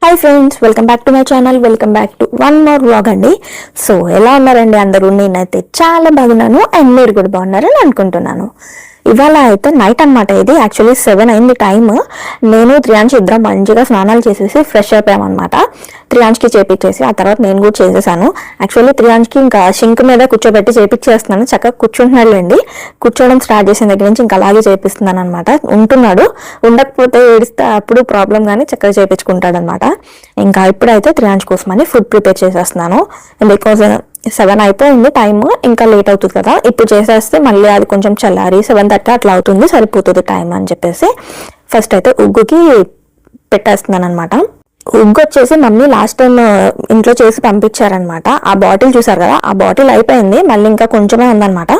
Hi friends, welcome back to my channel. Welcome back to one more vlog అండి. So ఎలా ఉన్నారండి అందరూ? నేనైతే చాలా బాగున్నాను అండ్ మీరు కూడా బాగున్నారని అనుకుంటున్నాను. ఇవాళ అయితే నైట్ అనమాట. ఇది యాక్చువల్లీ 7 అయింది టైమ్. నేను త్రియాంష్ ఇద్దరం మంచిగా స్నానాలు చేసేసి ఫ్రెష్ అయిపోయామన్నమాట. త్రియాంష్కి చేపించేసి ఆ తర్వాత నేను కూడా చేసేసాను. యాక్చువల్లీ త్రియాంష్కి ఇంకా షింక్ మీద కూర్చోబెట్టి చేపించేస్తున్నాను. చక్కగా కూర్చుంటున్నాడులేండి. కూర్చోవడం స్టార్ట్ చేసిన దగ్గర నుంచి ఇంకా అలాగే చేపిస్తున్నాను అనమాట. ఉంటున్నాడు, ఉండకపోతే ఏడిస్తే అప్పుడు ప్రాబ్లం, కానీ చక్కగా చేపించుకుంటాడు అనమాట. ఇంకా ఇప్పుడైతే త్రియాంష్ కోసమని ఫుడ్ ప్రిపేర్ చేసేస్తున్నాను. బికాజ్ 7 అయిపోయింది టైమ్, ఇంకా లేట్ అవుతుంది కదా. ఇప్పుడు చేసేస్తే మళ్ళీ అది కొంచెం చల్లారి 7:30 అట్లా అవుతుంది, సరిపోతుంది టైం అని చెప్పేసి ఫస్ట్ అయితే ఉగ్గుకి పెట్టేస్తున్నాను అనమాట. ఉగ్గు వచ్చేసి మమ్మీ లాస్ట్ టైం ఇంట్లో చేసి పంపించారనమాట. ఆ బాటిల్ చూసారు కదా, ఆ బాటిల్ అయిపోయింది, మళ్ళీ ఇంకా కొంచెమే ఉందనమాట.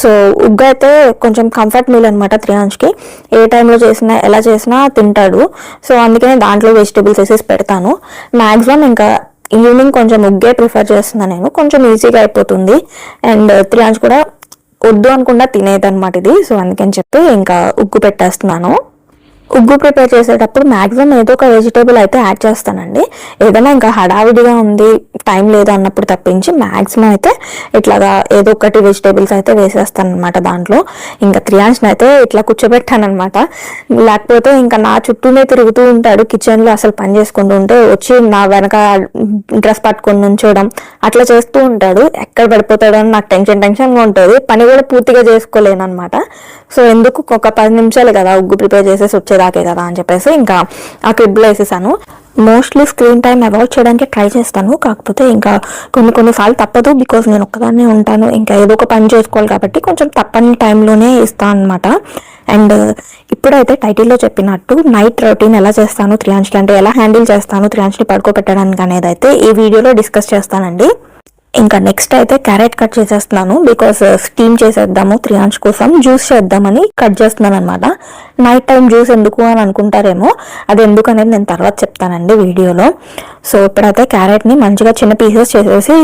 సో ఉగ్గు అయితే కొంచెం కంఫర్ట్ మీల్ అనమాట. త్రియాంష్కి ఏ టైంలో చేసినా ఎలా చేసినా తింటాడు. సో అందుకనే దాంట్లో వెజిటేబుల్స్ వేసేసి పెడతాను. మ్యాక్సిమం ఇంకా ఈవినింగ్ కొంచెం ఉగ్గే ప్రిఫర్ చేస్తున్నాను నేను, కొంచెం ఈజీగా అయిపోతుంది. అండ్ త్రియాంష్ కూడా వద్దు అనుకుండా తినేది అనమాట ఇది. సో అందుకని చెప్పి ఇంకా ఉగ్గు పెట్టేస్తున్నాను. ఉగ్గు ప్రిపేర్ చేసేటప్పుడు మ్యాక్సిమం ఏదో ఒక వెజిటేబుల్ అయితే యాడ్ చేస్తానండి. ఏదైనా ఇంకా హడావిడిగా ఉంది, టైం లేదు అన్నప్పుడు తప్పించి మ్యాక్సిమం అయితే ఇట్లాగా ఏదో ఒకటి వెజిటేబుల్స్ అయితే వేసేస్తాను అనమాట దాంట్లో. ఇంకా త్రియాంష్ని అయితే ఇట్లా కూర్చోబెట్టాను అనమాట. లేకపోతే ఇంకా నా చుట్టూనే తిరుగుతూ ఉంటాడు కిచెన్లో. అసలు పని చేసుకుంటూ ఉంటే వచ్చి నా వెనక డ్రెస్ పట్టుకొని నుంచోవడం అట్లా చేస్తూ ఉంటాడు. ఎక్కడ పడిపోతాడో అని నాకు టెన్షన్గా ఉంటుంది. పని కూడా పూర్తిగా చేసుకోలేను అనమాట. సో ఎందుకు ఒక 10 నిమిషాలు కదా ఉగ్గు ప్రిపేర్ చేసేసి వచ్చేదాకే కదా అని చెప్పేసి ఇంకా ఆ క్లిప్లో వేసేసాను. మోస్ట్లీ స్క్రీన్ టైం అవాయిడ్ చేయడానికి ట్రై చేస్తాను. కాకపోతే ఇంకా కొన్నిసార్లు తప్పదు, బికాజ్ నేను ఒక్కదాన్నే ఉంటాను. ఇంకా ఏదో ఒక పని చేసుకోవాలి కాబట్టి కొంచెం తప్పని టైంలోనే ఇస్తాను అనమాట. అండ్ ఇప్పుడైతే టైటిల్లో చెప్పినట్టు నైట్ రొటీన్ ఎలా చేస్తాను త్రియాంష్కి, అంటే ఎలా హ్యాండిల్ చేస్తాను త్రియాంష్ని పడుకోబెట్టడానికి అనేది అయితే ఈ వీడియోలో డిస్కస్ చేస్తానండి. ఇంకా నెక్స్ట్ అయితే క్యారెట్ కట్ చేసేస్తున్నాను. బికాస్ స్టీమ్ చేసేద్దాము త్రియాంష్ కోసం, జ్యూస్ చేద్దామని కట్ చేస్తున్నాను అనమాట. నైట్ టైం జ్యూస్ ఎందుకు అని అనుకుంటారేమో, అది ఎందుకు అనేది నేను తర్వాత చెప్తానండి వీడియోలో. సో ఇప్పుడైతే క్యారెట్ని మంచిగా చిన్న పీసెస్ చేసేసి,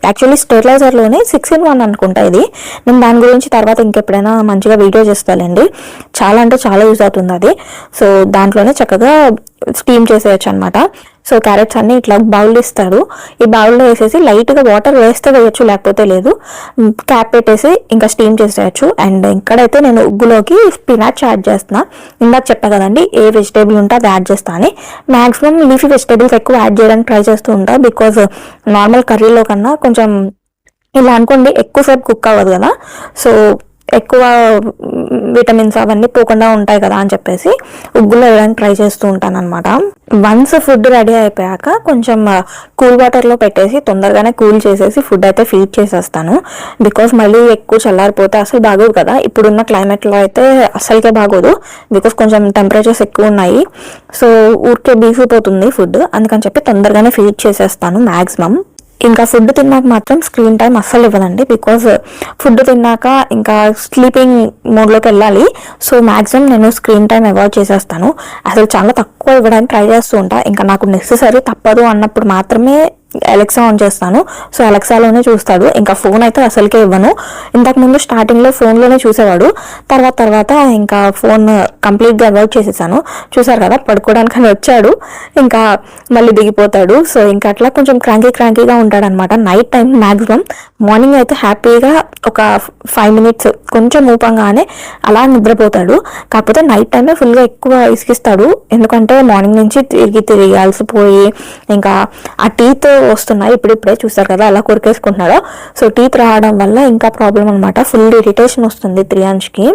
యాక్చువల్లీ స్టెరిలైజర్లోనే 6-in-1 అనుకుంటా ఇది. నేను దాని గురించి తర్వాత ఇంకెప్పుడైనా మంచిగా వీడియో చేస్తానండి. చాలా అంటే చాలా యూజ్ అవుతుంది అది. సో దాంట్లోనే చక్కగా స్టీమ్ చేసేయచ్చు అనమాట. సో క్యారెట్స్ అన్ని ఇట్లా బౌల్ ఇస్తారు. ఈ బౌల్లో వేసేసి లైట్గా వాటర్ వేస్తే వేయచ్చు, లేకపోతే లేదు. క్యాప్ పెట్టేసి ఇంకా స్టీమ్ చేసేయచ్చు. అండ్ ఇక్కడైతే నేను ఉగ్గులోకి స్పినాచ్ యాడ్ చేస్తున్నా. ఇందాక చెప్పా కదండి, ఏ వెజిటేబుల్ ఉంటే అది యాడ్ చేస్తా అని. మ్యాక్సిమం లీఫీ వెజిటేబుల్స్ ఎక్కువ యాడ్ చేయడానికి ట్రై చేస్తూ ఉంటా. బికాజ్ నార్మల్ కర్రీలో కన్నా కొంచెం ఇలా అనుకోండి ఎక్కువసేపు కుక్ అవ్వదు కదా. సో ఎక్కువ విటమిన్స్ అవన్నీ పోకుండా ఉంటాయి కదా అని చెప్పేసి ఉగ్గులో వేయడానికి ట్రై చేస్తూ ఉంటాను అనమాట. వన్స్ ఫుడ్ రెడీ అయిపోయాక కొంచెం కూల్ వాటర్లో పెట్టేసి తొందరగానే కూల్ చేసేసి ఫుడ్ అయితే ఫీడ్ చేసేస్తాను. బికాస్ మళ్ళీ ఎక్కువ చల్లారిపోతే అసలు బాగోదు కదా. ఇప్పుడున్న క్లైమేట్లో అయితే అసలుకే బాగోదు, బికాస్ కొంచెం టెంపరేచర్స్ ఎక్కువ ఉన్నాయి. సో ఊరికే బీసిపోతుంది ఫుడ్, అందుకని చెప్పి తొందరగానే ఫీడ్ చేసేస్తాను మ్యాక్సిమం. ఇంకా ఫుడ్ తిన్నాక మాత్రం స్క్రీన్ టైం అస్సలు ఇవ్వదండి. బికాజ్ ఫుడ్ తిన్నాక ఇంకా స్లీపింగ్ మోడ్లోకి వెళ్ళాలి. సో మ్యాక్సిమం నేను స్క్రీన్ టైం అవాయిడ్ చేసేస్తాను. అసలు చాలా తక్కువ ఇవ్వడానికి ట్రై చేస్తూ ఉంటా. ఇంకా నాకు నెసెసరీ తప్పదు అన్నప్పుడు మాత్రమే అలెక్సా ఆన్ చేస్తాను. సో అలెక్సాలోనే చూస్తాడు. ఇంకా ఫోన్ అయితే అసలుకే ఇవ్వను. ఇంతకు ముందు స్టార్టింగ్లో ఫోన్లోనే చూసేవాడు, తర్వాత ఇంకా ఫోన్ కంప్లీట్గా అవాయిడ్ చేసేసాను. చూసారు కదా, పడుకోవడానికి అని వచ్చాడు, ఇంకా మళ్ళీ దిగిపోతాడు. సో ఇంకా అట్లా కొంచెం క్రాంకీగా ఉంటాడు అనమాట నైట్ టైం మ్యాక్సిమం. మార్నింగ్ అయితే హ్యాపీగా ఒక 5 minutes కొంచెం ఊపంగానే అలా నిద్రపోతాడు. కాకపోతే నైట్ టైమే ఫుల్గా ఎక్కువ ఇసుకిస్తాడు. ఎందుకంటే మార్నింగ్ నుంచి తిరిగి అలసిపోయి ఇంకా ఆ టీత్ వస్తున్నాయి. ఇప్పుడిప్పుడే చూస్తారు కదా అలా కొరికేసుకుంటున్నాడు. సో టీత్ రావడం వల్ల ఇంకా ప్రాబ్లం అనమాట. ఫుల్ ఇరిటేషన్ వస్తుంది త్రియాంష్కి.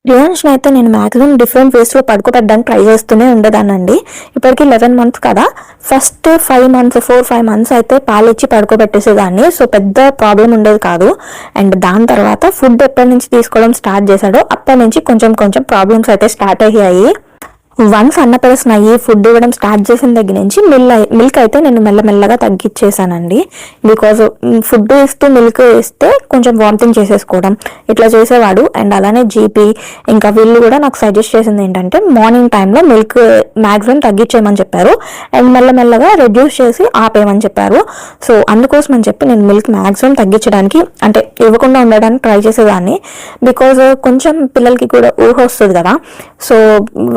త్రియాంష్ని అయితే నేను మ్యాక్సిమం డిఫరెంట్ వేస్లో పడుకోబెట్టడానికి ట్రై చేస్తూనే ఉండేదానండి. ఇప్పటికి 11 months కదా. ఫస్ట్ 4-5 months అయితే పాలు ఇచ్చి పడుకోబెట్టేసేదాన్ని. సో పెద్ద ప్రాబ్లం ఉండేది కాదు. అండ్ దాని తర్వాత ఫుడ్ ఎప్పటి నుంచి తీసుకోవడం స్టార్ట్ చేశాడో అప్పటి నుంచి కొంచెం ప్రాబ్లమ్స్ అయితే స్టార్ట్ అయ్యాయి. వన్స్ అన్నపరసన అయ్యి ఫుడ్ ఇవ్వడం స్టార్ట్ చేసిన దగ్గర నుంచి మిల్క్ అయితే నేను మెల్లమెల్లగా తగ్గించేసానండి. బికాజ్ ఫుడ్ ఇస్తూ మిల్క్ ఇస్తే కొంచెం వామిటింగ్ చేసేసుకోవడం ఇట్లా చేసేవాడు. అండ్ అలానే జీపీ ఇంకా వీళ్ళు కూడా నాకు సజెస్ట్ చేసింది ఏంటంటే మార్నింగ్ టైంలో మిల్క్ మ్యాక్సిమం తగ్గించేయమని చెప్పారు. అండ్ మెల్లమెల్లగా రెడ్యూస్ చేసి ఆపేయమని చెప్పారు. సో అందుకోసం అని చెప్పి నేను మిల్క్ మ్యాక్సిమం తగ్గించడానికి, అంటే ఇవ్వకుండా ఉండడానికి ట్రై చేసేదాన్ని. బికాజ్ కొంచెం పిల్లలకి కూడా ఊహ వస్తుంది కదా. సో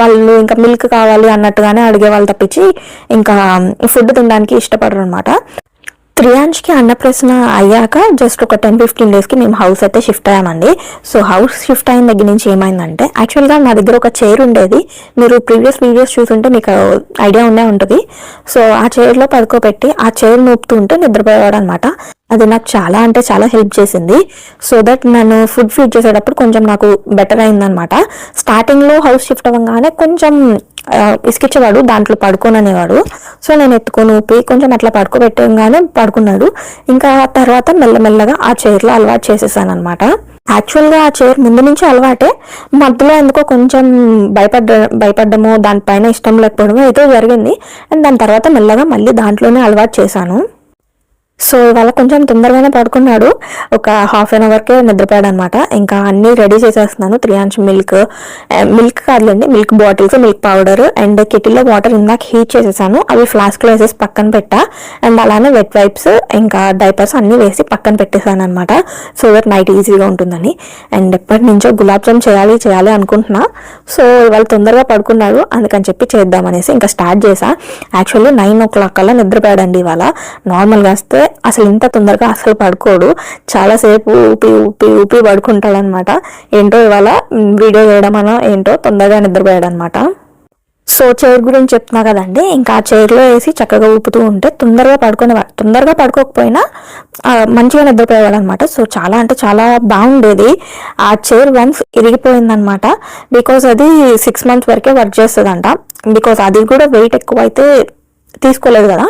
వాళ్ళు ఇంకా మిల్క్ కావాలి అన్నట్టుగానే అడిగే వాళ్ళు తప్పించి ఇంకా ఫుడ్ తినడానికి ఇష్టపడరు అనమాట. త్రియాంష్కి అన్నప్రసన అయ్యాక జస్ట్ ఒక 10-15 డేస్కి మేము హౌస్ అయితే షిఫ్ట్ అయ్యామండి. సో హౌస్ షిఫ్ట్ అయిన దగ్గర నుంచి ఏమైందంటే, యాక్చువల్గా నా దగ్గర ఒక చైర్ ఉండేది. మీరు ప్రీవియస్ వీడియోస్ చూసుంటే మీకు ఐడియా ఉండే ఉంటుంది. సో ఆ చైర్లో పడుకోబెట్టి ఆ చైర్ నూపుతూ ఉంటే నిద్రపోయేవాడు అనమాట. అది నాకు చాలా అంటే చాలా హెల్ప్ చేసింది. సో దట్ నేను ఫుడ్ ఫీడ్ చేసేటప్పుడు కొంచెం నాకు బెటర్ అయిందనమాట. స్టార్టింగ్లో హౌస్ షిఫ్ట్ అవ్వగానే కొంచెం ఇసుకిచ్చేవాడు, దాంట్లో పడుకోననేవాడు. సో నేను ఎత్తుకొని ఊపి కొంచెం అట్లా పడుకోబెట్టగానే పడుకున్నాడు. ఇంకా తర్వాత మెల్లమెల్లగా ఆ చైర్లో అలవాటు చేసేసాను అనమాట. యాక్చువల్గా ఆ చైర్ ముందు నుంచి అలవాటే, మధ్యలో ఎందుకో కొంచెం భయపడ్డము, దానిపైన ఇష్టం లేకపోవడమో ఏదో జరిగింది. అండ్ దాని తర్వాత మెల్లగా మళ్ళీ దాంట్లోనే అలవాటు చేశాను. సో ఇవాళ కొంచెం తొందరగానే పడుకున్నాడు, ఒక హాఫ్ అన్ అవర్కే నిద్రపోయాడు అనమాట. ఇంకా అన్నీ రెడీ చేసేస్తున్నాను. త్రియాంష్ మిల్క్ కాదులేండి, milk bottles, milk powder and కిటిల్లో వాటర్ ఇందాక హీట్ చేసేసాను. అవి ఫ్లాస్క్లో వేసేసి పక్కన పెట్టా. అండ్ అలానే వెట్ వైప్స్ ఇంకా డైపర్స్ అన్నీ వేసి పక్కన పెట్టేశాను అనమాట. సో దట్ నైట్ ఈజీగా ఉంటుందని. అండ్ ఎప్పటి నుంచో గులాబ్ జామ్ చేయాలి అనుకుంటున్నా. సో ఇవాళ తొందరగా పడుకున్నాడు, అందుకని చెప్పి చేద్దామనేసి ఇంకా స్టార్ట్ చేశా. యాక్చువల్లీ 9 o'clock కల్లా నిద్రపోయాడండి ఇవాళ. నార్మల్గా వస్తే అసలు ఇంత తొందరగా అసలు పడుకోడు, చాలాసేపు ఊపి పడుకుంటాడు అనమాట. ఏంటో ఇవాళ వీడియో చేయడమనో ఏంటో తొందరగా నిద్రపోయాడు అనమాట. సో చైర్ గురించి చెప్తున్నా కదండి, ఇంకా ఆ చైర్లో వేసి చక్కగా ఊపుతూ ఉంటే తొందరగా పడుకోకపోయినా మంచిగా నిద్రపోయేవాడు అనమాట. సో చాలా అంటే చాలా బాగుండేది. ఆ చైర్ వన్స్ ఇరిగిపోయిందనమాట. బికాజ్ అది 6 months వరకే వర్క్ చేస్తుందంట. బికాజ్ అది కూడా వెయిట్ ఎక్కువ అయితే తీసుకోలేదు కదా.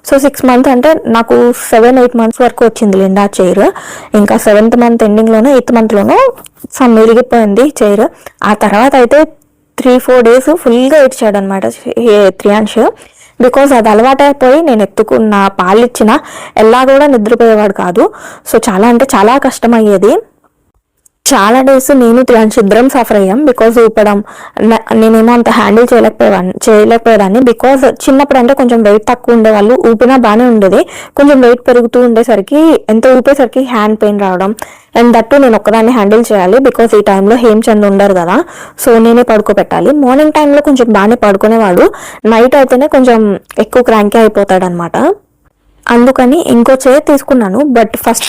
సో 6 months అంటే నాకు 7-8 months వరకు వచ్చింది లేండి ఆ చైర్. ఇంకా 7th month ఎండింగ్లోనో 8th monthలోనో ఇరిగిపోయింది చైర్. ఆ తర్వాత అయితే 3-4 days ఫుల్గా ఏడ్చాడు అనమాట త్రియాంష్. బికాజ్ అది అలవాటైపోయి నేను ఎత్తుకున్న పాలిచ్చిన ఎలా కూడా నిద్రపోయేవాడు కాదు. సో చాలా అంటే చాలా కష్టమయ్యేది. చాలా డేస్ నేను త్రియాంష్ ఇద్దరం సఫర్ అయ్యాం. బికాజ్ ఊపడం నేనేమో అంత హ్యాండిల్ చేయలేకపోయేదాన్ని. బికాజ్ చిన్నప్పుడు అంటే కొంచెం వెయిట్ తక్కువ ఉండేవాళ్ళు, ఊపినా బాగానే ఉండేది. కొంచెం వెయిట్ పెరుగుతూ ఉండేసరికి ఎంత ఊపేసరికి హ్యాండ్ పెయిన్ రావడం. అండ్ దట్టు నేను ఒక్కదాన్ని హ్యాండిల్ చేయాలి. బికాజ్ ఈ టైంలో హేమచంద్ ఉండరు కదా. సో నేనే పడుకోబెట్టాలి. మార్నింగ్ టైంలో కొంచెం బాగానే పడుకునేవాడు, నైట్ అయితేనే కొంచెం ఎక్కువ క్రాంకీ అయిపోతాడు అనమాట. అందుకని ఇంకో చైర్ తీసుకున్నాను. బట్ ఫస్ట్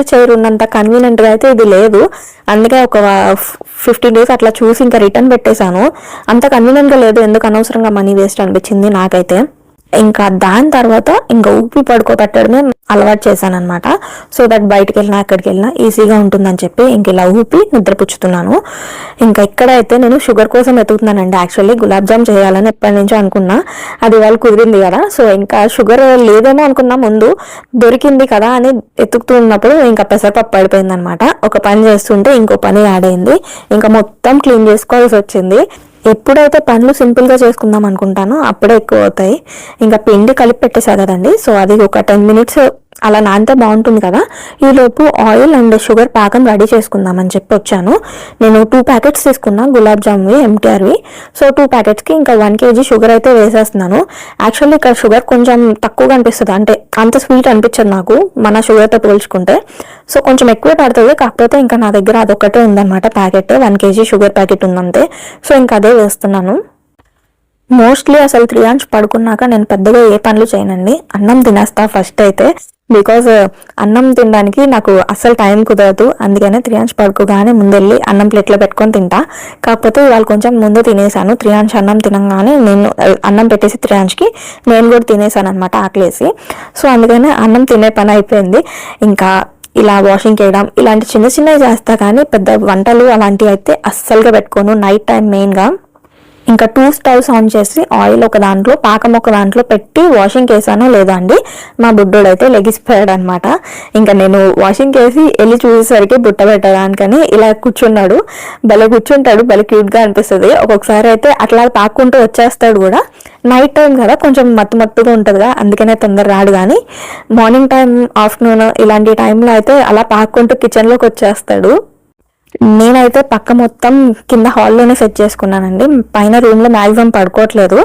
చైర్ ఉన్నంత కన్వీనియంట్గా అయితే ఇది లేదు. అందుకే ఒక 15 days అట్లా చూసి ఇంకా రిటర్న్ పెట్టేశాను. అంత కన్వీనియంట్గా లేదు, ఎందుకు అనవసరంగా మనీ వేస్ట్ అనిపించింది నాకైతే. ఇంకా దాని తర్వాత ఇంకా ఊపి పడుకోబెట్టడమే అలవాటు చేశాను అనమాట. సో దట్ బయటకు వెళ్ళినా ఎక్కడికి వెళ్ళినా ఈజీగా ఉంటుందని చెప్పి ఇంక ఇలా ఊపి నిద్రపుచ్చుతున్నాను. ఇంకా ఇక్కడైతే నేను షుగర్ కోసం ఎత్తుకుతున్నానండి. యాక్చువల్లీ గులాబ్ జామ్ చేయాలని ఎప్పటి నుంచో అనుకున్నా, అది వాళ్ళు కుదిరింది కదా. సో ఇంకా షుగర్ లేదేమో అనుకున్నా, ముందు దొరికింది కదా అని ఎత్తుకుతూ ఉన్నప్పుడు ఇంకా పెసరపప్పు పడిపోయింది అనమాట. ఒక పని చేస్తుంటే ఇంకో పని యాడ్ అయింది, ఇంకా మొత్తం క్లీన్ చేసుకోవాల్సి వచ్చింది. ఎప్పుడైతే పనులు సింపుల్గా చేసుకుందాం అనుకుంటానో అప్పుడే ఎక్కువ అవుతాయి. ఇంకా పిండి కలిపి పెట్టేసా కదండి. సో అది ఒక 10 minutes అలా నానితే బాగుంటుంది కదా. ఈలోపు ఆయిల్ అండ్ షుగర్ పాకం రెడీ చేసుకుందామని చెప్పి వచ్చాను. నేను 2 packets తీసుకున్నా గులాబ్ జామ్వి MTRవి. సో 2 packetsకి ఇంకా 1 kg షుగర్ అయితే వేసేస్తున్నాను. యాక్చువల్లీ ఇక్కడ షుగర్ కొంచెం తక్కువగా అనిపిస్తుంది, అంటే అంత స్వీట్ అనిపించదు నాకు మన షుగర్తో పోల్చుకుంటే. సో కొంచెం ఎక్కువ పడుతుంది. కాకపోతే ఇంకా నా దగ్గర అదొక్కటే ఉందన్నమాట ప్యాకెట్, 1 kg షుగర్ ప్యాకెట్ ఉందంతే. సో ఇంకా అదే వేస్తున్నాను. మోస్ట్లీ అసలు త్రియాంష్ పడుకున్నాక నేను పెద్దగా ఏ పనులు చేయనండి, అన్నం తినేస్తా ఫస్ట్ అయితే. బికాజ్ అన్నం తినడానికి నాకు అస్సలు టైం కుదరదు. అందుకనే త్రియాంష్ పడుకోగానే ముందెళ్ళి అన్నం ప్లేట్లో పెట్టుకొని తింటా. కాకపోతే ఇవాళ కొంచెం ముందు తినేసాను. త్రియాంష్ అన్నం తినగానే నేను అన్నం పెట్టేసి త్రియాంష్కి నేను కూడా తినేసాను అనమాట ఆకలేసి. సో అందుకనే అన్నం తినే పని అయిపోయింది. ఇంకా ఇలా వాషింగ్ చేయడం ఇలాంటి చిన్నవి చేస్తా, కానీ పెద్ద వంటలు అలాంటివి అయితే అస్సలుగా పెట్టుకోను. నైట్ టైం మెయిన్గా ఇంకా 2 స్టవ్స్ ఆన్ చేసి ఆయిల్ ఒక దాంట్లో పాకం ఒక దాంట్లో పెట్టి వాషింగ్ వేసానో లేదా అండి, మా బుడ్డోడు అయితే లెగిసిపోయాడు అనమాట. ఇంకా నేను వాషింగ్ వేసి వెళ్ళి చూసేసరికి బుట్ట పెట్టడానికని ఇలా కూర్చున్నాడు. భలే కూర్చుంటాడు, భలే క్యూట్గా అనిపిస్తుంది. ఒక్కొక్కసారి అయితే అట్లా పాక్కుంటూ వచ్చేస్తాడు కూడా. నైట్ టైం కదా కొంచెం మత్తుగా ఉంటుందిగా, అందుకనే తొందర రాడు. కానీ మార్నింగ్ టైం, ఆఫ్టర్నూన్ ఇలాంటి టైంలో అయితే అలా పాక్కుంటూ కిచెన్లోకి వచ్చేస్తాడు. నేనైతే పక్క మొత్తం కింద హాల్లోనే సెట్ చేసుకున్నానండి. పైన రూమ్లో మ్యాక్సిమం పడుకోవట్లేదు.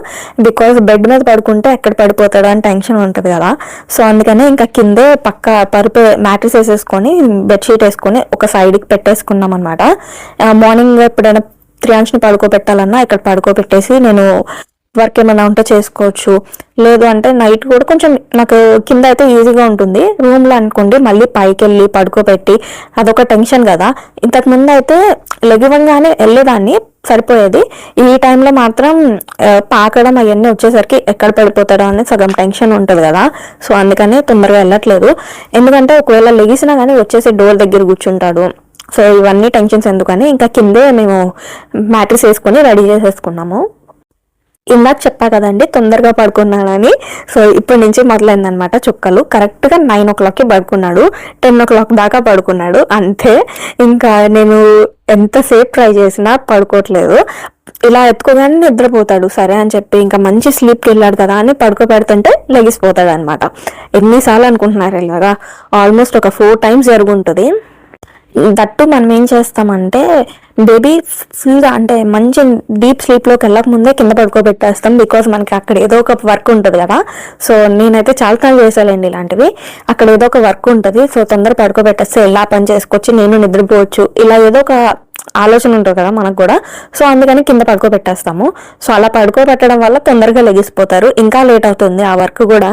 బికాజ్ బెడ్ మీద పడుకుంటే ఎక్కడ పడిపోతాడో అని టెన్షన్ ఉంటుంది కదా. సో అందుకనే ఇంకా కిందే పక్క పరుపు మ్యాట్రిస్ వేసేసుకొని బెడ్షీట్ వేసుకొని ఒక సైడ్కి పెట్టేసుకున్నాం అనమాట. మార్నింగ్ ఎప్పుడైనా త్రియాంష్ని పడుకోబెట్టాలన్నా ఇక్కడ పడుకోబెట్టేసి నేను వర్క్ ఏమైనా ఉంటే చేసుకోవచ్చు. లేదు అంటే నైట్ కూడా కొంచెం నాకు కింద అయితే ఈజీగా ఉంటుంది. రూమ్లో అనుకోండి మళ్ళీ పైకి వెళ్ళి పడుకోబెట్టి అదొక టెన్షన్ కదా. ఇంతకు ముందు అయితే లెగివంగానే వెళ్ళేదాన్ని, సరిపోయేది. ఈ టైంలో మాత్రం పాకడం అవన్నీ వచ్చేసరికి ఎక్కడ పడిపోతాడో అని సగం టెన్షన్ ఉంటుంది కదా. సో అందుకని తొందరగా వెళ్ళట్లేదు. ఎందుకంటే ఒకవేళ లెగిసినా కానీ వచ్చేసి డోర్ దగ్గర కూర్చుంటాడు. సో ఇవన్నీ టెన్షన్స్ ఎందుకని ఇంకా కిందే మేము మ్యాట్రిక్స్ వేసుకొని రెడీ చేసేసుకున్నాము. ఇందాక చెప్పా కదండి తొందరగా పడుకున్నానని. సో ఇప్పటి నుంచి మొదలైందనమాట చుక్కలు. కరెక్ట్గా 9 o'clockకి పడుకున్నాడు, 10 o'clock దాకా పడుకున్నాడు అంతే. ఇంకా నేను ఎంతసేపు ట్రై చేసినా పడుకోవట్లేదు. ఇలా ఎత్తుకోగానే నిద్రపోతాడు. సరే అని చెప్పి ఇంకా మంచి స్లీప్కి వెళ్ళాడు కదా అని పడుకోబెడుతుంటే లెగిసిపోతాడు అనమాట. ఎన్నిసార్లు అనుకుంటున్నారు ఇలాగా, ఆల్మోస్ట్ ఒక 4 times జరుగుంటుంది. దట్టు మనం ఏం చేస్తామంటే బేబీ ఫుల్గా అంటే మంచి డీప్ స్లీప్లోకి వెళ్ళక ముందే కింద పడుకోబెట్టేస్తాం. బికాజ్ మనకి అక్కడ ఏదో ఒక వర్క్ ఉంటుంది కదా. సో నేనైతే చాలా చేసానండి ఇలాంటివి. అక్కడ ఏదో ఒక వర్క్ ఉంటుంది. సో తొందర పడుకోబెట్టేస్తే ఎలా పని చేసుకోవచ్చు, నేను నిద్రపోవచ్చు, ఇలా ఏదో ఒక ఆలోచన ఉంటుంది కదా మనకు కూడా. సో అందుకని కింద పడుకోబెట్టేస్తాము. సో అలా పడుకోబెట్టడం వల్ల తొందరగా లెగిసిపోతారు. ఇంకా లేట్ అవుతుంది ఆ వర్క్ కూడా.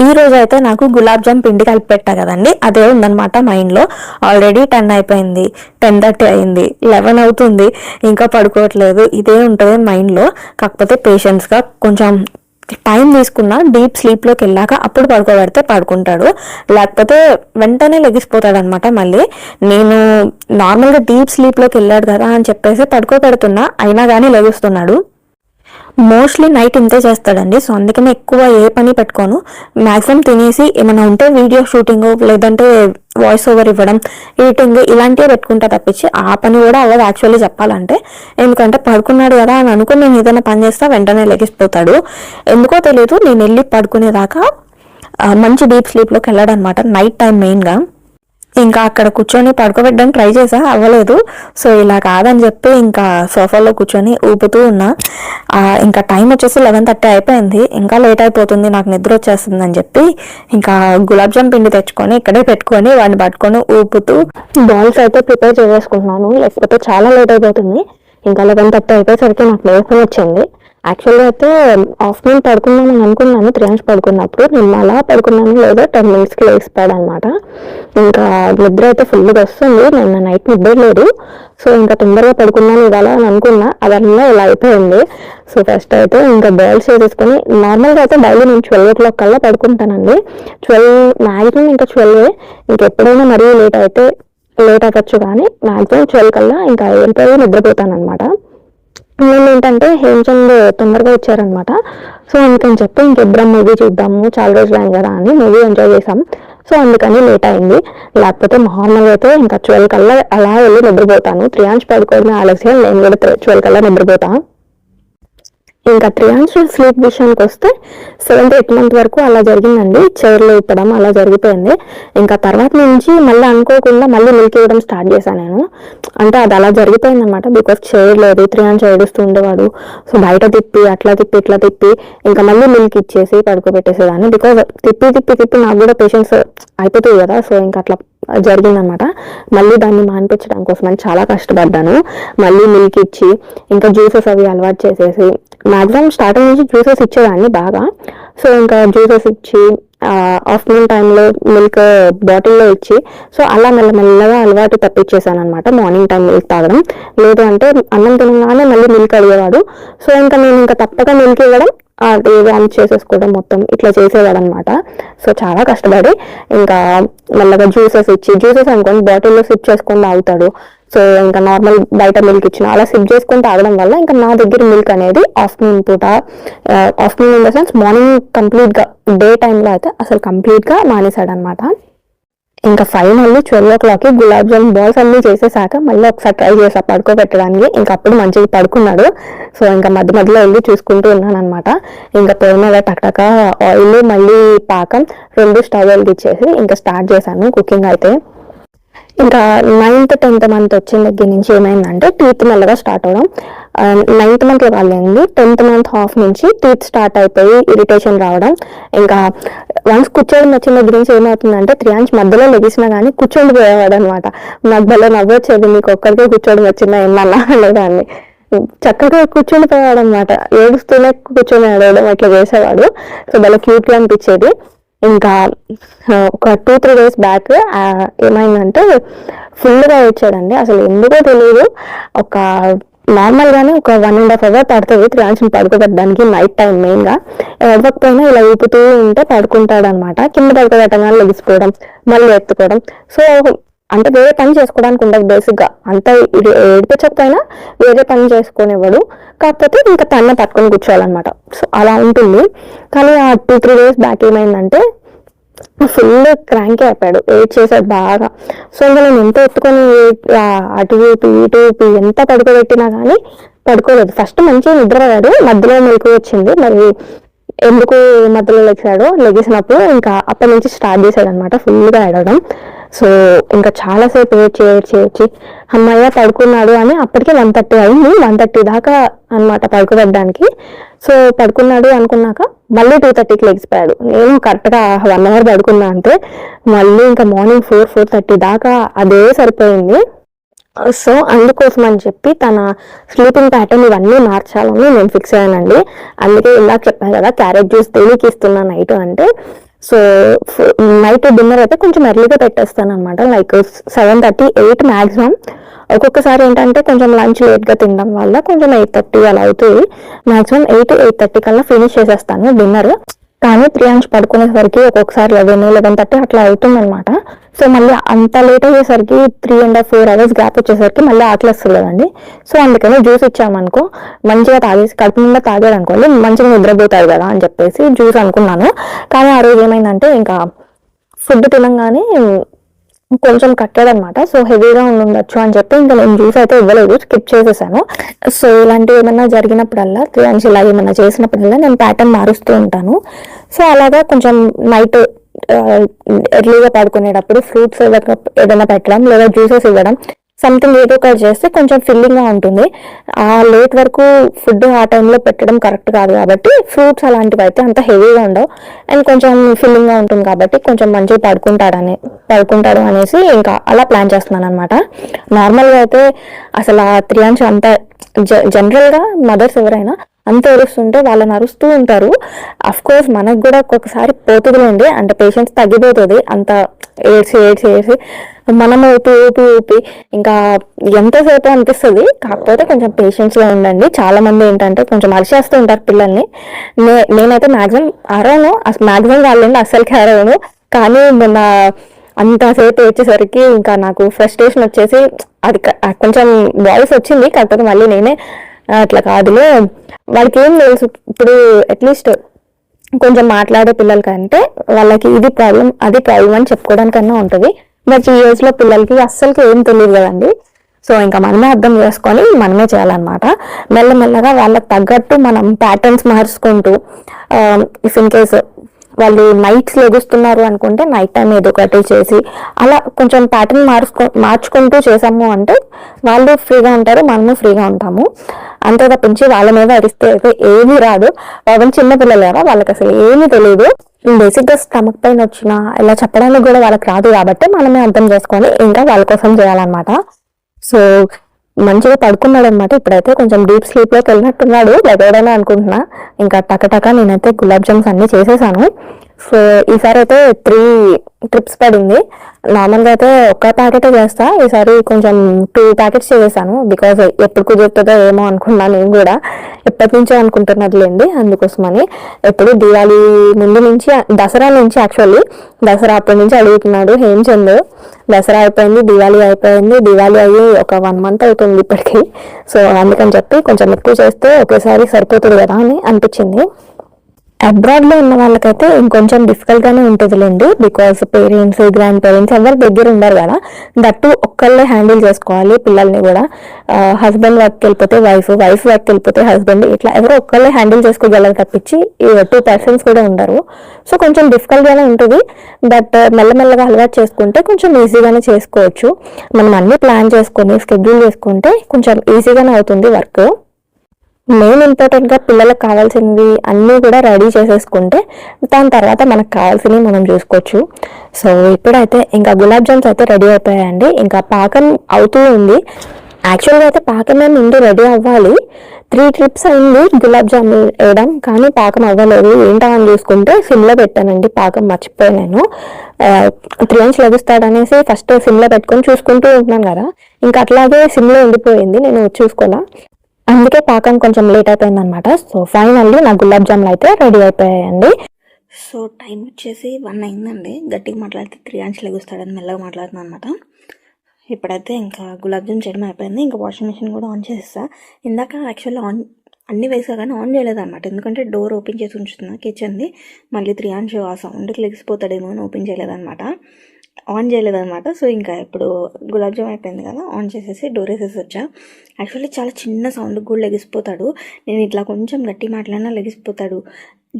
ఈ రోజు అయితే నాకు గులాబ్ జామ్ పిండి కలిపి పెట్టా కదండి, అదే ఉందనమాట మైండ్లో. ఆల్రెడీ 10 అయిపోయింది, 10:30 అయింది, 11 అవుతుంది, ఇంకా పడుకోవట్లేదు. ఇదే ఉంటుంది మైండ్లో. కాకపోతే పేషెన్స్గా కొంచెం టైం తీసుకున్నా డీప్ స్లీప్లోకి వెళ్ళాక అప్పుడు పడుకోబెడితే పడుకుంటాడు. లేకపోతే వెంటనే లెగిసిపోతాడు అనమాట. మళ్ళీ నేను నార్మల్గా డీప్ స్లీప్లోకి వెళ్ళాడు కదా అని చెప్పేసి పడుకోబెడుతున్నా, అయినా కానీ లెగుస్తున్నాడు. మోస్ట్లీ నైట్ ఇంతే చేస్తాడండి. సో అందుకనే ఎక్కువ ఏ పని పెట్టుకోను. మ్యాక్సిమం తినేసి ఏమైనా ఉంటే వీడియో షూటింగ్ లేదంటే వాయిస్ ఓవర్ ఇవ్వడం, ఎడిటింగ్ ఇలాంటివి పెట్టుకుంటా తప్పించి ఆ పని కూడా అవ్వదు యాక్చువల్లీ చెప్పాలంటే. ఎందుకంటే పడుకున్నాడు కదా అని అనుకుని నేను ఏదైనా పని చేస్తా వెంటనే లెగిసిపోతాడు. ఎందుకో తెలియదు, నేను వెళ్ళి పడుకునేదాకా మంచి డీప్ స్లీప్లోకి వెళ్ళాడు అనమాట నైట్ టైం మెయిన్గా. ఇంకా అక్కడ కూర్చొని పడుకోబెట్టడానికి ట్రై చేసా, అవ్వలేదు. సో ఇలా కాదని చెప్పి ఇంకా సోఫాలో కూర్చొని ఊపుతూ ఉన్నా. ఇంకా టైం వచ్చేసి 11:30 అయిపోయింది. ఇంకా లేట్ అయిపోతుంది, నాకు నిద్ర వచ్చేస్తుంది అని చెప్పి ఇంకా గులాబ్ జామ్ పిండి తెచ్చుకొని ఇక్కడే పెట్టుకొని వాడిని పట్టుకొని ఊపుతూ బాల్స్ అయితే ప్రిపేర్ చేసేసుకుంటున్నాను. లేకపోతే చాలా లేట్ అయిపోతుంది. ఇంకా 11:30 అయిపోయేసరికి నాకు లేట్ వచ్చింది. యాక్చువల్గా అయితే ఆఫ్టర్నూన్ పడుకున్నామని అనుకున్నాను. 3 hours పడుకున్నప్పుడు నేను అలా పడుకున్నాను, లేదా 10 minutesకి లేచిపోయాడు అనమాట. ఇంకా నిద్ర అయితే ఫుల్గా వస్తుంది. నిన్న నైట్ నిద్ర లేదు. సో ఇంకా తొందరగా పడుకున్నాను ఇవాళ అని అనుకున్నా, అదన్నా ఇలా అయిపోయింది. సో ఫస్ట్ అయితే ఇంకా బాల్స్ చేసేసుకొని నార్మల్గా అయితే డైలీ నేను 12 o'clock కల్లా పడుకుంటానండి. 12 మ్యాక్సిమం ఇంకా 12. ఇంకెప్పుడైనా మరీ లేట్ అవ్వచ్చు, కానీ మ్యాక్సిమం 12 కల్లా ఇంకా వెళ్ళిపోయి నిద్రపోతాను అనమాట. నేను ఏంటంటే హేమచంద్ తొందరగా వచ్చారనమాట. సో అందుకని చెప్పి ఇంకెబ్బరం మూవీ చూద్దాము, చాలా రోజులు అయింది కదా అని మూవీ ఎంజాయ్ చేసాం. సో అందుకని లేట్ అయింది. లేకపోతే నార్మల్గా అయితే ఇంకా 12 కల్లా అలా వెళ్ళి నిద్రపోతాను. 3 hours పడుకోవడమే ఆలస్యం, నేను కూడా 12 కల్లా నిద్రపోతాను. ఇంకా 3 hours స్లీప్ విషయానికి వస్తే 7th 8th month వరకు అలా జరిగిందండి. చైర్లో ఇప్పడం అలా జరిగిపోయింది. ఇంకా తర్వాత నుంచి మళ్ళీ అనుకోకుండా మళ్ళీ మిల్క్ ఇవ్వడం స్టార్ట్ చేశాను నేను. అంటే అది అలా జరిగిపోయింది అనమాట. బికాస్ చైర్ లేదు, 3 hours ఏడుస్తూ ఉండేవాడు. సో బయట తిప్పి అట్లా తిప్పి ఇట్లా తిప్పి ఇంకా మళ్ళీ మిల్క్ ఇచ్చేసి పడుకోబెట్టేసేదాన్ని. బికాస్ తిప్పి నాకు కూడా పేషెన్స్ అయిపోతుంది కదా. సో ఇంకా అట్లా జరిగిందనమాట. మళ్ళీ దాన్ని మానిపించడం కోసం అని చాలా కష్టపడ్డాను. మళ్ళీ మిల్క్ ఇచ్చి ఇంకా జ్యూసెస్ అవి అలవాటు చేసేసి, మ్యాక్సిమం స్టార్టింగ్ నుంచి జ్యూసెస్ ఇచ్చేదాన్ని బాగా. సో ఇంకా జ్యూసెస్ ఇచ్చి ఆఫ్టర్నూన్ టైంలో మిల్క్ బాటిల్లో ఇచ్చి, సో అలా మెల్లమెల్లగా అలవాటు తప్పించేసాను అనమాట. మార్నింగ్ టైం మిల్క్ తాగడం, లేదు అంటే అన్నం తినగానే మళ్ళీ మిల్క్ అడిగేవాడు. సో ఇంకా నేను ఇంకా తప్పక మిల్క్ ఇవ్వడం, వామ్ చేసేసుకోవడం మొత్తం ఇట్లా చేసేవాడు అనమాట. సో చాలా కష్టపడి ఇంకా మెల్లగా జ్యూసెస్ అనుకోండి బాటిల్లో సిప్ చేసుకొని తాగుతాడు. సో ఇంకా నార్మల్ బయట మిల్క్ ఇచ్చిన అలా సిప్ చేసుకొని తాగడం వల్ల ఇంకా నా దగ్గర మిల్క్ అనేది afternoon in the sense morning కంప్లీట్గా, డే టైంలో అయితే అసలు కంప్లీట్గా మానేశాడు అనమాట. ఇంకా ఫైనల్లీ 12 o'clockకి గులాబ్ జామ్ బాల్స్ అన్నీ చేసేసాక మళ్ళీ ఒకసారి ట్రై చేసా పడుకోబెట్టడానికి. ఇంకా అప్పుడు మంచిగా పడుకున్నాడు. సో ఇంకా మధ్యలో వెళ్ళి చూసుకుంటూ ఉన్నాను అనమాట. ఇంకా పొయ్యి మీద టక్టక ఆయిల్ మళ్ళీ పాకం 2 స్టవ్ వెలిగించేసి ఇంకా స్టార్ట్ చేశాను కుకింగ్ అయితే. ఇంకా 9th 10th month వచ్చిన దగ్గర నుంచి ఏమైందంటే టీత్ మెల్లగా స్టార్ట్ అవడం. 9th month వాళ్ళండి, 10th month హాఫ్ నుంచి టీత్ స్టార్ట్ అయిపోయి ఇరిటేషన్ రావడం. ఇంకా వన్స్ కూర్చోవడం వచ్చిన దగ్గర నుంచి ఏమవుతుందంటే త్రియాంష్ మధ్యలో లెగిసినా కానీ కూర్చోండిపోయేవాడు అనమాట. నాకు భలే నవ్వొచ్చేది, మీకు ఒక్కరికే కూర్చోవడం వచ్చిందా ఏమన్నా అనేదాన్ని. చక్కగా కూర్చొనిపోయాడు అనమాట, ఏడుస్తూనే కూర్చొని ఆడవడం అట్లా చేసేవాడు. సో భలే క్యూట్ గా అనిపించేది. ఇంకా ఒక 2-3 days బ్యాక్ ఏమైందంటే ఫుల్ గా వచ్చాడండి. అసలు ఎందుకో తెలియదు, ఒక నార్మల్ గానే ఒక 1.5 hour పడుతుంది త్రియాంష్ని పడుకోబెట్టడానికి. నైట్ టైం మెయిన్ గా ఎవరిపోయినా ఇలా ఊపుతూ ఉంటే పడుకుంటాడు అనమాట. కింద పడుకోబెట్టగానే లెగిసిపోవడం, మళ్ళీ ఎత్తుకోవడం. సో అంటే వేరే పని చేసుకోవడానికి ఉండదు బేసిక్ గా, అంత ఏడిపించకపోయినా వేరే పని చేసుకునేవాడు. కాకపోతే ఇంకా తన్నే పట్టుకొని కూర్చోవాలన్నమాట. సో అలా ఉంటుంది. కానీ ఆ 2-3 days బ్యాక్ ఏమైందంటే ఫుల్ క్రాంక్ అయిపోయాడు, వెయిట్ చేశాడు బాగా. సో ఇంకా నేను ఎంత ఎత్తుకొని అటు ఊపి ఇటు ఊపి ఎంత పడుకోబెట్టినా కానీ పడుకోలేదు. ఫస్ట్ మంచిగా నిద్రపోయాడు, మధ్యలో మెలకు వచ్చింది. మరి ఎందుకు మధ్యలో లెగిసినప్పుడు ఇంకా అప్పటి నుంచి స్టార్ట్ చేశాడు అనమాట ఫుల్గా ఏడవడం. సో ఇంకా చాలాసేపు ఏడ్చి అమ్మాయి పడుకున్నాడు అని అప్పటికే 1:30 అయింది. 1:30 దాకా అనమాట పడుకోబెట్టడానికి. సో పడుకున్నాడు అనుకున్నాక మళ్ళీ 2:30కి లెగిసిపోయాడు. నేను కరెక్ట్గా 1 hour పడుకున్నా అంటే మళ్ళీ ఇంకా మార్నింగ్ 4-4:30 దాకా అదే సరిపోయింది. సో అందుకోసం అని చెప్పి తన స్లీపింగ్ ప్యాటర్న్ ఇవన్నీ మార్చాలని నేను ఫిక్స్ అయ్యానండి. అందుకే ఇందాక చెప్పాను కదా క్యారెట్ జ్యూస్ దేనికి ఇస్తున్నా నైట్ అంటే. సో నైట్ డిన్నర్ అయితే కొంచెం ఎర్లీగా పెట్టేస్తాను అనమాట, లైక్ 7:30-8 మ్యాక్సిమం. ఒక్కొక్కసారి ఏంటంటే కొంచెం లంచ్ లేట్గా తినడం వల్ల కొంచెం 8:30 అలా అవుతుంది. మ్యాక్సిమం 8-8:30 కల్లా ఫినిష్ చేసేస్తాను డిన్నర్. కానీ త్రియాంష్ పడుకునేసరికి ఒక్కొక్కసారి 11-11:30 అట్లా అవుతుంది అనమాట. సో మళ్ళీ అంత లేట్ అయ్యేసరికి 3.5-4 hours గ్యాప్ వచ్చేసరికి మళ్ళీ ఆకలిస్తుంది కదండి. సో అందుకని జ్యూస్ ఇచ్చామనుకో మంచిగా తాగేసి కడుపు నిండా తాగాడు అనుకోండి మంచిగా నిద్రపోతాడు కదా అని చెప్పేసి జ్యూస్ అనుకున్నాను. కానీ ఆ రోజు ఏమైందంటే ఇంకా ఫుడ్ తినంగానే కొంచెం కట్టాడనమాట. సో హెవీగా ఉండొచ్చు అని చెప్పి ఇంకా నేను జ్యూస్ అయితే ఇవ్వలేదు, స్కిప్ చేసేసాను. సో ఇలాంటివి ఏమన్నా జరిగినప్పుడల్లా త్రియాంష్ ఇలా ఏమన్నా చేసినప్పుడల్లా నేను ప్యాటర్న్ మారుస్తూ ఉంటాను. సో అలాగా కొంచెం నైట్ ఎర్లీగా పడుకునేటప్పుడు ఫ్రూట్స్ ఏదైనా పెట్టడం లేదా జ్యూసెస్ ఇవ్వడం, సంథింగ్ ఏదో ఒకటి చేస్తే కొంచెం ఫిల్లింగ్ గా ఉంటుంది. ఆ లేట్ వరకు ఫుడ్ ఆ టైంలో పెట్టడం కరెక్ట్ కాదు కాబట్టి ఫ్రూట్స్ అలాంటివి అయితే అంత హెవీగా ఉండవు అండ్ కొంచెం ఫిల్లింగ్ గా ఉంటుంది కాబట్టి కొంచెం మంచిగా పడుకుంటాడు అనేసి ఇంకా అలా ప్లాన్ చేస్తున్నాను అనమాట. నార్మల్గా అయితే అసలు ఆ త్రియాంష్ అంత జనరల్ గా మదర్స్ ఎవరైనా అంత ఏడుస్తుంటే వాళ్ళని అరుస్తూ ఉంటారు. అఫ్ కోర్స్ మనకు కూడా ఒక్కొక్కసారి పోతుందిలేండి, అంటే పేషెన్స్ తగ్గిపోతుంది అంత ఏడ్చి మనం ఊపి ఇంకా ఎంతసేపు అనిపిస్తుంది. కాకపోతే కొంచెం పేషెన్స్ గా ఉండండి. చాలా మంది ఏంటంటే కొంచెం అరిచేస్తూ ఉంటారు పిల్లల్ని. నేనైతే మాక్సిమం అరవను, మాక్సిమం వాళ్ళండి అస్సలకి అరవను. కానీ మొన్న అంతసేపు వచ్చేసరికి ఇంకా నాకు ఫ్రస్ట్రేషన్ వచ్చేసి అది కొంచెం వాయిస్ వచ్చింది. కాకపోతే మళ్ళీ నేనే అట్లా కాదులే, వాడికి ఏం తెలుసు ఇప్పుడు అట్లీస్ట్ కొంచెం మాట్లాడే పిల్లలకంటే వాళ్ళకి ఇది ప్రాబ్లం అది ప్రాబ్లం అని చెప్పుకోవడానికన్నా ఉంటుంది. బట్ ఈ ఏజ్ లో పిల్లలకి అస్సలకి ఏం తెలియదు కదండి. సో ఇంకా మనమే అర్థం చేసుకొని మనమే చేయాలన్నమాట. మెల్లమెల్లగా వాళ్ళకి తగ్గట్టు మనం ప్యాటర్న్స్ మార్చుకుంటూ ఇఫ్ ఇన్ కేస్ వాళ్ళు నైట్స్ లెగుస్తున్నారు అనుకుంటే నైట్ టైం ఏదో ఒకటి చేసి అలా కొంచెం ప్యాటర్న్ మార్చుకుంటూ చేసాము అంటే వాళ్ళు ఫ్రీగా ఉంటారు, మనము ఫ్రీగా ఉంటాము. అంతే తప్పించి వాళ్ళ మీద అరిస్తే అయితే ఏమీ రాదు. వాళ్ళని చిన్నపిల్లలు కదా, వాళ్ళకి అసలు ఏమీ తెలియదు. బేసిక్ గా స్టమక్ పెయిన్ వచ్చినా ఇలా చెప్పడానికి కూడా వాళ్ళకి రాదు కాబట్టి మనమే అర్థం చేసుకొని ఇంకా వాళ్ళ కోసం చేయాలన్నమాట. సో మంచిగా పడుకున్నాడు అనమాట. ఇప్పుడైతే కొంచెం డీప్ స్లీప్ లోకి వెళ్ళినట్టున్నాడు, లేకపోవడమే అనుకుంటున్నా. ఇంకా టకటక నేనైతే గులాబ్ జామ్స్ అన్ని చేసేసాను. సో ఈసారి అయితే 3 trips పడింది. నార్మల్గా అయితే ఒక్క ప్యాకెట్ చేస్తా, ఈసారి కొంచెం 2 packets చేసేసాను. బికాజ్ ఎప్పుడు కుదురుతుందో ఏమో అనుకున్నా, నేను కూడా ఎప్పటి నుంచో అనుకుంటున్నట్లేండి. అందుకోసమని ఎప్పుడు దివాళీ ముందు నుంచి, దసరా నుంచి యాక్చువల్లీ దసరా అప్పటి నుంచి అడుగుతున్నాడు హేమచంద్. దసరా అయిపోయింది, దివాళీ అయిపోయింది, దివాళీ అయ్యి ఒక 1 month అవుతుంది ఇప్పటికి. సో అందుకని చెప్పి కొంచెం ఎక్కువ చేస్తే ఒకేసారి సరిపోతుంది కదా అని అనిపించింది. అబ్రాడ్ లో ఉన్న వాళ్ళకైతే ఇంకొంచెం డిఫికల్ట్ గానే ఉంటుందిలేండి. బికాస్ పేరెంట్స్ గ్రాండ్ పేరెంట్స్ ఎవరు దగ్గర ఉండరు కదా, దట్టు ఒక్కళ్ళే హ్యాండిల్ చేసుకోవాలి పిల్లల్ని కూడా. హస్బెండ్ వర్క్ వెళ్ళిపోతే వైఫ్ వర్క్ వెళ్ళిపోతే హస్బెండ్, ఇట్లా ఎవరో ఒక్కళ్ళే హ్యాండిల్ చేసుకోగలరు తప్పించి 2 persons కూడా ఉండరు. సో కొంచెం డిఫికల్ట్ గానే ఉంటుంది. బట్ మెల్లమెల్లగా అలవాటు చేసుకుంటే కొంచెం ఈజీగానే చేసుకోవచ్చు. మనం అన్ని ప్లాన్ చేసుకొని స్కెడ్యూల్ చేసుకుంటే కొంచెం ఈజీగానే అవుతుంది వర్క్. మెయిన్ ఇంపార్టెంట్గా పిల్లలకు కావాల్సినవి అన్నీ కూడా రెడీ చేసేసుకుంటే దాని తర్వాత మనకు కావాల్సినవి మనం చూసుకోవచ్చు. సో ఇప్పుడైతే ఇంకా గులాబ్ జామ్స్ అయితే రెడీ అయిపోయాయండి. ఇంకా పాకం అవుతూ ఉంది. యాక్చువల్గా అయితే పాకమే ముందు రెడీ అవ్వాలి. 3 ట్రిప్స్ అయింది గులాబ్ జామున్ వేయడం, కానీ పాకం అవ్వలేదు. ఏంటా అని చూసుకుంటే సిమ్లో పెట్టానండి. పాకం మర్చిపోయాను నేను. 3 అండ్స్ లభిస్తాడనేసి ఫస్ట్ సిమ్లో పెట్టుకొని చూసుకుంటూ ఉంటున్నాను కదా, ఇంకా అట్లాగే సిమ్లో ఉండిపోయింది, నేను చూసుకోవాలా. అందుకే పాకం కొంచెం లేట్ అయిపోయింది అనమాట. సో ఫైనల్లీ నా గులాబ్ జాములు అయితే రెడీ అయిపోయాయండి. సో టైం వచ్చేసి 1 అయిందండి. గట్టిగా మాట్లాడితే 3 అండ్స్ లెగుస్తాడని మెల్లగా మాట్లాడుతున్నాను అనమాట. ఇప్పుడైతే ఇంకా గులాబ్ జామ్ చేయడం అయిపోయింది. ఇంకా వాషింగ్ మిషన్ కూడా ఆన్ చేసేస్తా. ఇందాక యాక్చువల్లీ అన్నీ వేసా కానీ ఆన్ చేయలేదన్నమాట, ఎందుకంటే డోర్ ఓపెన్ చేసి ఉంచుతున్నా కిచెన్ది. మళ్ళీ 3 అండ్స్ ఆ సౌండ్కి లెగిసిపోతాడేమో అని ఓపెన్ చేయలేదన్నమాట, ఆన్ చేయలేదన్నమాట. సో ఇంకా ఇప్పుడు గులాబ్ జామ్ అయిపోయింది కదా, ఆన్ చేసేసి డోర్ వేసేసి వచ్చా. యాక్చువల్లీ చాలా చిన్న సౌండ్కి కూడా లెగిసిపోతాడు. నేను ఇట్లా కొంచెం గట్టి మాట్లాడినా లెగిసిపోతాడు.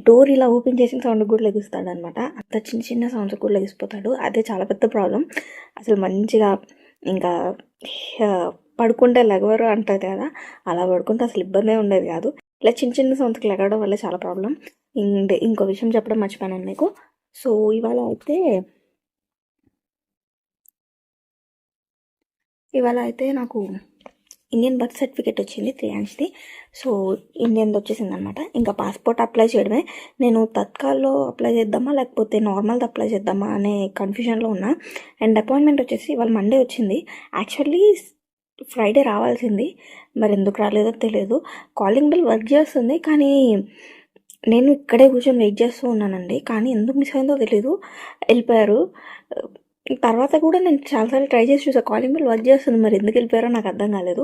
డోర్ ఇలా ఓపెన్ చేసిన సౌండ్కి కూడా లెగిస్తాడు అనమాట. అంత చిన్న చిన్న సౌండ్స్ కూడా లెగిసిపోతాడు. అదే చాలా పెద్ద ప్రాబ్లం. అసలు మంచిగా ఇంకా పడుకుంటే లెగవరు అంటుంది కదా, అలా పడుకుంటే అసలు ఇబ్బందే ఉండేది కాదు. ఇలా చిన్న చిన్న సౌండ్స్కి లెగడం వల్ల చాలా ప్రాబ్లం. ఇంకో విషయం చెప్పడం మర్చిపోయాను మీకు. సో ఇవాళ అయితే నాకు ఇండియన్ బర్త్ సర్టిఫికేట్ వచ్చింది 3 అండ్స్ది. సో ఇండియన్ది వచ్చేసింది అనమాట. ఇంకా పాస్పోర్ట్ అప్లై చేయడమే. నేను తత్కాల్లో అప్లై చేద్దామా లేకపోతే నార్మల్ది అప్లై చేద్దామా అనే కన్ఫ్యూజన్లో ఉన్నా. అండ్ అపాయింట్మెంట్ వచ్చేసి ఇవాళ మండే వచ్చింది. యాక్చువల్లీ ఫ్రైడే రావాల్సింది, మరి ఎందుకు రాలేదో తెలియదు. కాలింగ్ బిల్ వర్క్ చేస్తుంది, కానీ నేను ఇక్కడే కూర్చొని వెయిట్ చేస్తూ ఉన్నానండి. కానీ ఎందుకు మిస్ అయిందో తెలీదు, వెళ్ళిపోయారు. తర్వాత కూడా నేను చాలాసార్లు ట్రై చేసి చూసా, కాలింగ్ బిల్ వర్క్ చేస్తుంది, మరి ఎందుకు వెళ్ళిపోయారో నాకు అర్థం కాలేదు.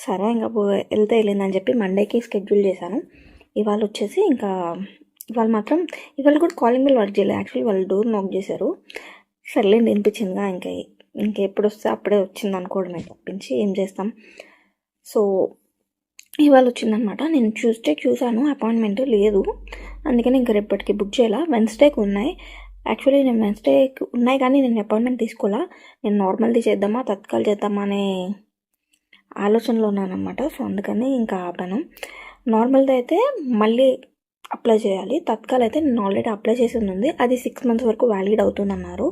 సరే ఇంకా వెళ్తే వెళ్ళిందని చెప్పి మండేకి షెడ్యూల్ చేశాను. ఇవాళ వచ్చేసి ఇంకా ఇవాళ కూడా కాలింగ్ బిల్ వర్క్ చేయలేదు. యాక్చువల్లీ వాళ్ళు డోర్ నాక్ చేశారు. సర్లేండి వినిపించిందిగా, ఇంకెప్పుడు వస్తే అప్పుడే వచ్చింది అనుకోవడమే తప్పించి ఏం చేస్తాం. సో ఇవాళ వచ్చిందనమాట. నేను ట్యూస్డే చూసాను, అపాయింట్మెంట్ లేదు, అందుకని ఇంకా రేపటికి బుక్ చేయాల. వెన్స్డేకి ఉన్నాయి. యాక్చువల్లీ నేను వెన్స్డేకి ఉన్నాయి కానీ నేను అపాయింట్మెంట్ తీసుకోవాలా. నేను నార్మల్ది చేద్దామా తత్కాల్ చేద్దామా అనే ఆలోచనలో ఉన్నానమాట. సో అందుకని ఇంకా ఆపాను. నార్మల్ది అయితే మళ్ళీ అప్లై చేయాలి, తత్కాల్ అయితే నేను ఆల్రెడీ అప్లై చేసి ఉంది, అది 6 months వరకు వ్యాలిడ్ అవుతుందన్నారు.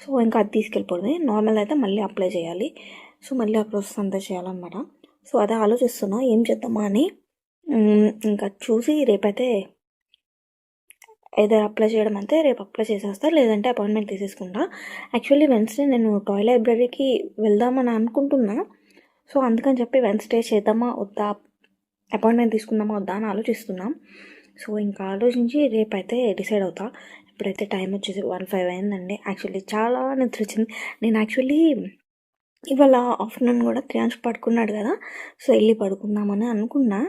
సో ఇంకా అది తీసుకెళ్ళిపోతుంది. నార్మల్ అయితే మళ్ళీ అప్లై చేయాలి. సో మళ్ళీ ఆ ప్రాసెస్ అంతా చేయాలన్నమాట. సో అదే ఆలోచిస్తున్నా ఏం చేద్దామా అని. ఇంకా చూసి రేపైతే ఏదో అప్లై చేయడం అంటే రేపు అప్లై చేసేస్తా, లేదంటే అపాయింట్మెంట్ తీసేసుకుంటా. యాక్చువల్లీ వెన్స్డే నేను టాయ్ లైబ్రరీకి వెళ్దామని అనుకుంటున్నా. సో అందుకని చెప్పి వెన్స్డే చేద్దామా వద్దా, అపాయింట్మెంట్ తీసుకుందామా వద్దా అని ఆలోచిస్తున్నాం. సో ఇంకా ఆలోచించి రేపైతే డిసైడ్ అవుతా. ఇప్పుడైతే టైం వచ్చేసి 1:05 అయిందండి. యాక్చువల్లీ చాలా నిద్ర వచ్చింది. నేను యాక్చువల్లీ ఇవాళ ఆఫ్టర్నూన్ కూడా 3 అండ్స్ పడుకున్నాడు కదా, సో వెళ్ళి పడుకుందామని అనుకున్నా.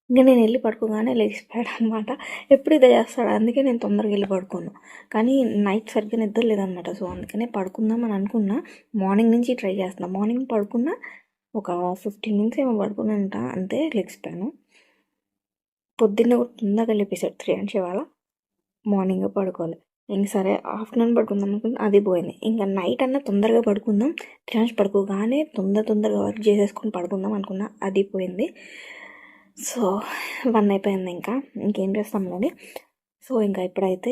ఇంకా నేను వెళ్ళి పడుకోగానే లేచిపోయాడు అనమాట. ఎప్పుడు ఇదే చేస్తాడు, అందుకే నేను తొందరగా వెళ్ళి పడుకోను. కానీ నైట్ సరిగ్గా నిద్ర లేదనమాట. సో అందుకనే పడుకుందామని అనుకున్నా. మార్నింగ్ నుంచి ట్రై చేస్తున్నా. మార్నింగ్ పడుకున్నా ఒక 15 minutes ఏమో పడుకున్నాంట, అంతే లేచిపోయాను. పొద్దున్న కూడా తొందరగా లేపేశాడు 3 అండ్స్ ఇవాళ. మార్నింగ్ పడుకోవాలి. ఇంక సరే ఆఫ్టర్నూన్ పడుకుందాం అనుకుంటే అది పోయింది. ఇంకా నైట్ అన్నా తొందరగా పడుకుందాం, 3 అండ్స్ పడుకోగానే తొందరగా వర్క్ చేసేసుకొని పడుకుందాం అనుకున్నా, అది పోయింది. సో 1 అయిపోయింది. ఇంకేం చేస్తాం కానీ. సో ఇంకా ఇప్పుడైతే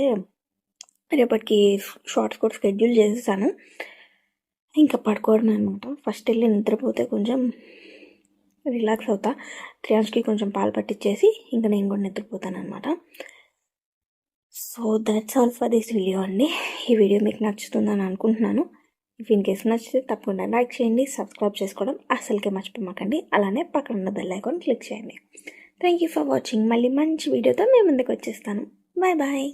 రేపటికి షార్ట్స్ కూడా షెడ్యూల్ చేసేసాను. ఇంకా పడుకోవడమే అనమాట. ఫస్ట్ వెళ్ళి నిద్రపోతే కొంచెం రిలాక్స్ అవుతా. 3 అండ్స్కి కొంచెం పాలు పట్టించేసి ఇంకా నేను కూడా నిద్రపోతాను అనమాట. So that's all for this video అండి. ఈ వీడియో మీకు నచ్చుతుందని అనుకుంటున్నాను. ఇఫ్ ఇన్ కేస్ నచ్చితే తప్పకుండా లైక్ చేయండి, సబ్స్క్రైబ్ చేసుకోవడం అసలుకే మర్చిపోమాకండి. అలానే పక్కన ఉన్న బెల్ ఐకాన్ క్లిక్ చేయండి. Thank you for watching. మళ్ళీ మంచి వీడియోతో మేము ముందుకు వచ్చేస్తాను. Bye bye.